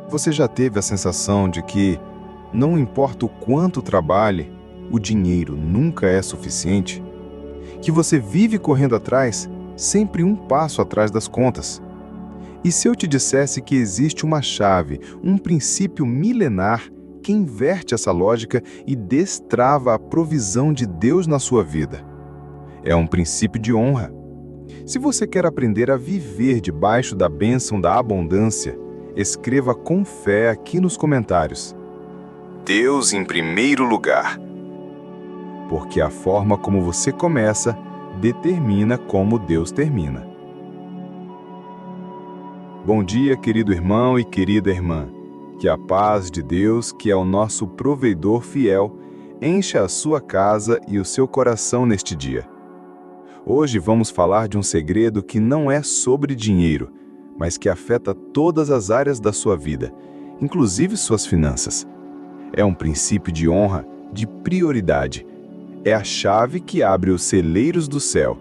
Você já teve a sensação de que, não importa o quanto trabalhe, o dinheiro nunca é suficiente? Que você vive correndo atrás, sempre um passo atrás das contas? E se eu te dissesse que existe uma chave, um princípio milenar que inverte essa lógica e destrava a provisão de Deus na sua vida? É um princípio de honra. Se você quer aprender a viver debaixo da bênção da abundância, escreva com fé aqui nos comentários: Deus em primeiro lugar. Porque a forma como você começa determina como Deus termina. Bom dia, querido irmão e querida irmã. Que a paz de Deus, que é o nosso provedor fiel, encha a sua casa e o seu coração neste dia. Hoje vamos falar de um segredo que não é sobre dinheiro, mas que afeta todas as áreas da sua vida, inclusive suas finanças. É um princípio de honra, de prioridade. É a chave que abre os celeiros do céu.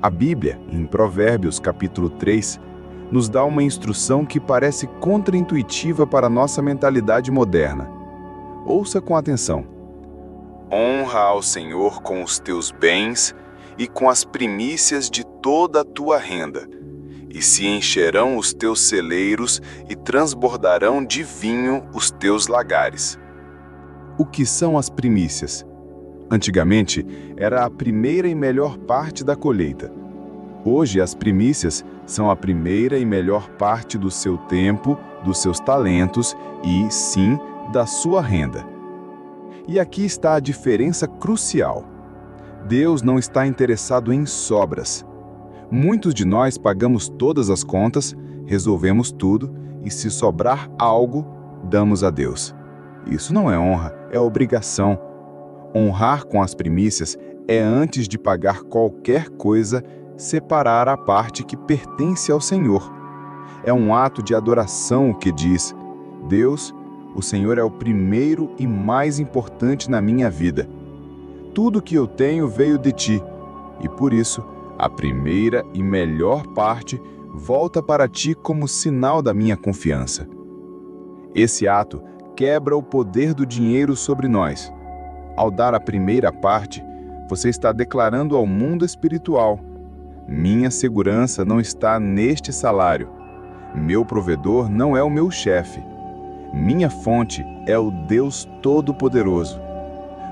A Bíblia, em Provérbios capítulo 3, nos dá uma instrução que parece contraintuitiva para a nossa mentalidade moderna. Ouça com atenção. Honra ao Senhor com os teus bens e com as primícias de toda a tua renda, e se encherão os teus celeiros e transbordarão de vinho os teus lagares. O que são as primícias? Antigamente, era a primeira e melhor parte da colheita. Hoje, as primícias são a primeira e melhor parte do seu tempo, dos seus talentos e, sim, da sua renda. E aqui está a diferença crucial. Deus não está interessado em sobras. Muitos de nós pagamos todas as contas, resolvemos tudo e, se sobrar algo, damos a Deus. Isso não é honra, é obrigação. Honrar com as primícias é, antes de pagar qualquer coisa, separar a parte que pertence ao Senhor. É um ato de adoração que diz: Deus, o Senhor é o primeiro e mais importante na minha vida. Tudo que eu tenho veio de ti, e por isso, a primeira e melhor parte volta para ti como sinal da minha confiança. Esse ato quebra o poder do dinheiro sobre nós. Ao dar a primeira parte, você está declarando ao mundo espiritual: minha segurança não está neste salário. Meu provedor não é o meu chefe. Minha fonte é o Deus Todo-Poderoso.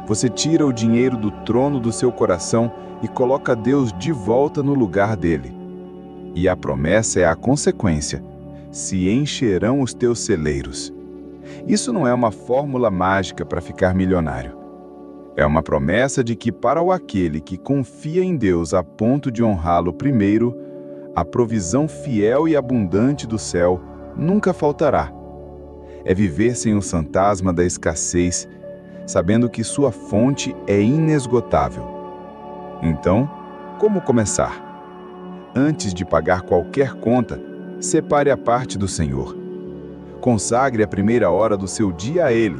Você tira o dinheiro do trono do seu coração e coloca Deus de volta no lugar dele. E a promessa é a consequência: se encherão os teus celeiros. Isso não é uma fórmula mágica para ficar milionário. É uma promessa de que, para aquele que confia em Deus a ponto de honrá-lo primeiro, a provisão fiel e abundante do céu nunca faltará. É viver sem o fantasma da escassez, sabendo que sua fonte é inesgotável. Então, como começar? Antes de pagar qualquer conta, separe a parte do Senhor. Consagre a primeira hora do seu dia a Ele.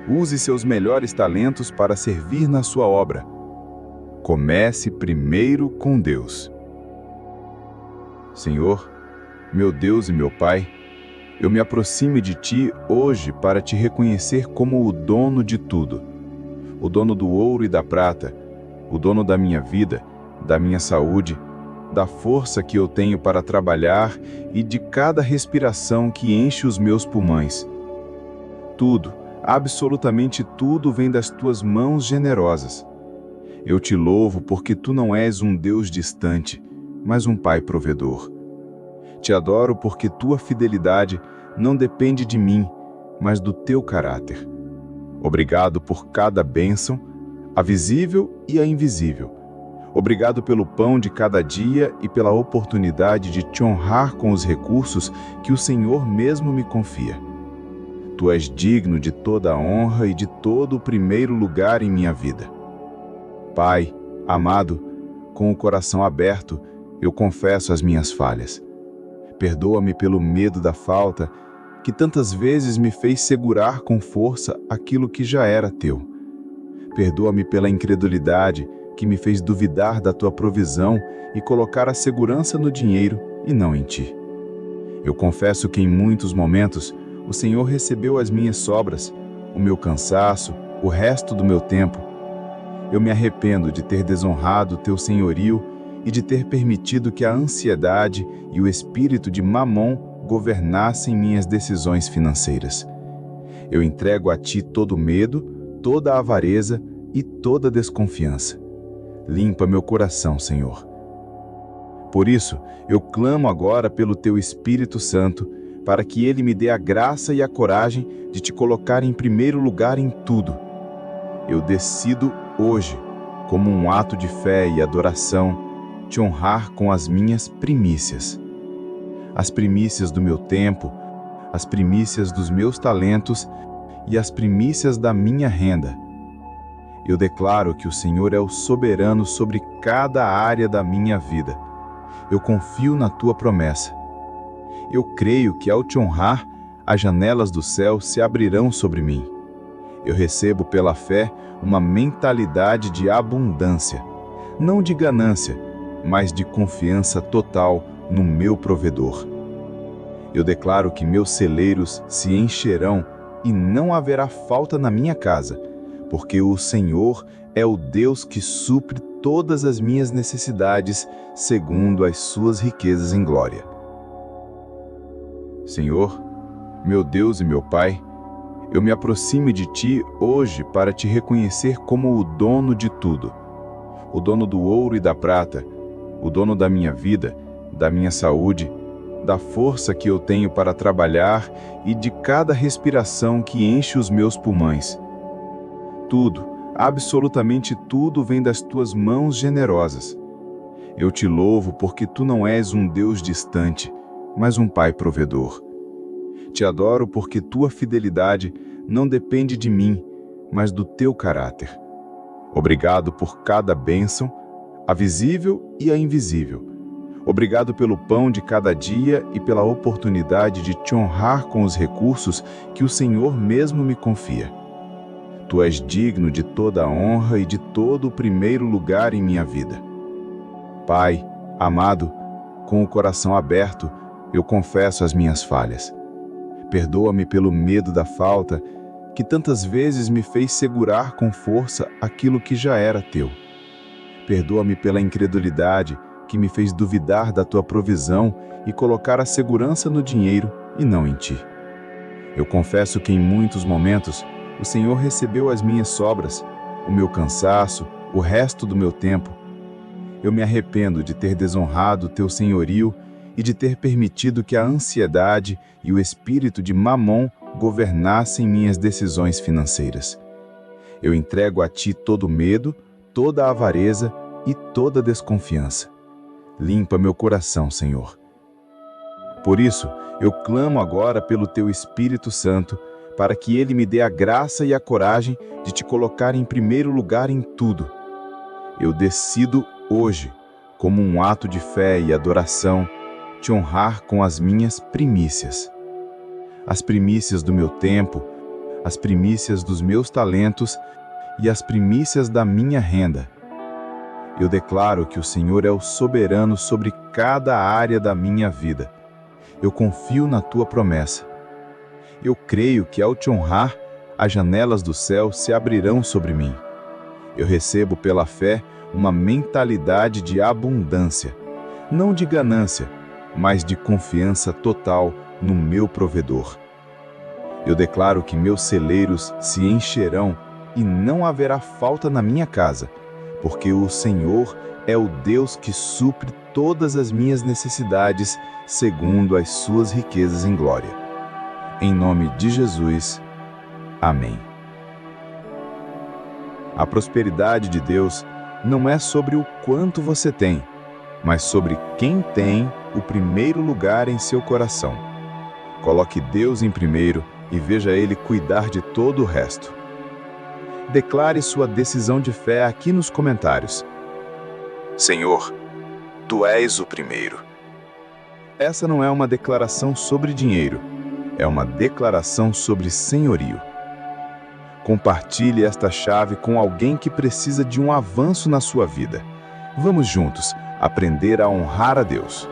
Use seus melhores talentos para servir na sua obra. Comece primeiro com Deus. Senhor, meu Deus e meu Pai, eu me aproximo de Ti hoje para Te reconhecer como o dono de tudo. O dono do ouro e da prata, o dono da minha vida, da minha saúde, da força que eu tenho para trabalhar e de cada respiração que enche os meus pulmões. Tudo, absolutamente tudo vem das Tuas mãos generosas. Eu Te louvo porque Tu não és um Deus distante, mas um Pai provedor. Te adoro porque Tua fidelidade não depende de mim, mas do Teu caráter. Obrigado por cada bênção, a visível e a invisível. Obrigado pelo pão de cada dia e pela oportunidade de Te honrar com os recursos que o Senhor mesmo me confia. Tu és digno de toda a honra e de todo o primeiro lugar em minha vida. Pai, amado, com o coração aberto, eu confesso as minhas falhas. Perdoa-me pelo medo da falta, que tantas vezes me fez segurar com força aquilo que já era Teu. Perdoa-me pela incredulidade, que me fez duvidar da Tua provisão e colocar a segurança no dinheiro e não em Ti. Eu confesso que em muitos momentos o Senhor recebeu as minhas sobras, o meu cansaço, o resto do meu tempo. Eu me arrependo de ter desonrado teu senhorio e de ter permitido que a ansiedade e o espírito de Mamon governassem minhas decisões financeiras. Eu entrego a ti todo o medo, toda a avareza e toda a desconfiança. Limpa meu coração, Senhor. Por isso, eu clamo agora pelo teu Espírito Santo, para que ele me dê a graça e a coragem de te colocar em primeiro lugar em tudo. Eu decido hoje, como um ato de fé e adoração, te honrar com as minhas primícias. As primícias do meu tempo, as primícias dos meus talentos e as primícias da minha renda. Eu declaro que o Senhor é o soberano sobre cada área da minha vida. Eu confio na tua promessa. Eu creio que ao te honrar, as janelas do céu se abrirão sobre mim. Eu recebo pela fé uma mentalidade de abundância, não de ganância, mas de confiança total no meu provedor. Eu declaro que meus celeiros se encherão e não haverá falta na minha casa, porque o Senhor é o Deus que supre todas as minhas necessidades segundo as suas riquezas em glória. Senhor, meu Deus e meu Pai, eu me aproximo de Ti hoje para Te reconhecer como o dono de tudo, o dono do ouro e da prata, o dono da minha vida, da minha saúde, da força que eu tenho para trabalhar e de cada respiração que enche os meus pulmões. Tudo, absolutamente tudo vem das Tuas mãos generosas. Eu Te louvo porque Tu não és um Deus distante, mas um Pai provedor. Te adoro porque Tua fidelidade não depende de mim, mas do Teu caráter. Obrigado por cada bênção, a visível e a invisível. Obrigado pelo pão de cada dia e pela oportunidade de Te honrar com os recursos que o Senhor mesmo me confia. Tu és digno de toda a honra e de todo o primeiro lugar em minha vida. Pai, amado, com o coração aberto, eu confesso as minhas falhas. Perdoa-me pelo medo da falta, que tantas vezes me fez segurar com força aquilo que já era Teu. Perdoa-me pela incredulidade, que me fez duvidar da Tua provisão e colocar a segurança no dinheiro e não em Ti. Eu confesso que em muitos momentos o Senhor recebeu as minhas sobras, o meu cansaço, o resto do meu tempo. Eu me arrependo de ter desonrado Teu senhorio e de ter permitido que a ansiedade e o espírito de Mamon governassem minhas decisões financeiras. Eu entrego a Ti todo o medo, toda a avareza e toda a desconfiança. Limpa meu coração, Senhor. Por isso, eu clamo agora pelo Teu Espírito Santo, para que Ele me dê a graça e a coragem de Te colocar em primeiro lugar em tudo. Eu decido hoje, como um ato de fé e adoração, Te honrar com as minhas primícias. As primícias do meu tempo, as primícias dos meus talentos e as primícias da minha renda. Eu declaro que o Senhor é o soberano sobre cada área da minha vida. Eu confio na Tua promessa. Eu creio que ao Te honrar, as janelas do céu se abrirão sobre mim. Eu recebo pela fé uma mentalidade de abundância, não de ganância, mas de confiança total no meu provedor. Eu declaro que meus celeiros se encherão e não haverá falta na minha casa, porque o Senhor é o Deus que supre todas as minhas necessidades segundo as suas riquezas em glória. Em nome de Jesus. Amém. A prosperidade de Deus não é sobre o quanto você tem, mas sobre quem tem o primeiro lugar em seu coração. Coloque Deus em primeiro e veja Ele cuidar de todo o resto. Declare sua decisão de fé aqui nos comentários. Senhor, Tu és o primeiro. Essa não é uma declaração sobre dinheiro, é uma declaração sobre senhorio. Compartilhe esta chave com alguém que precisa de um avanço na sua vida. Vamos juntos aprender a honrar a Deus.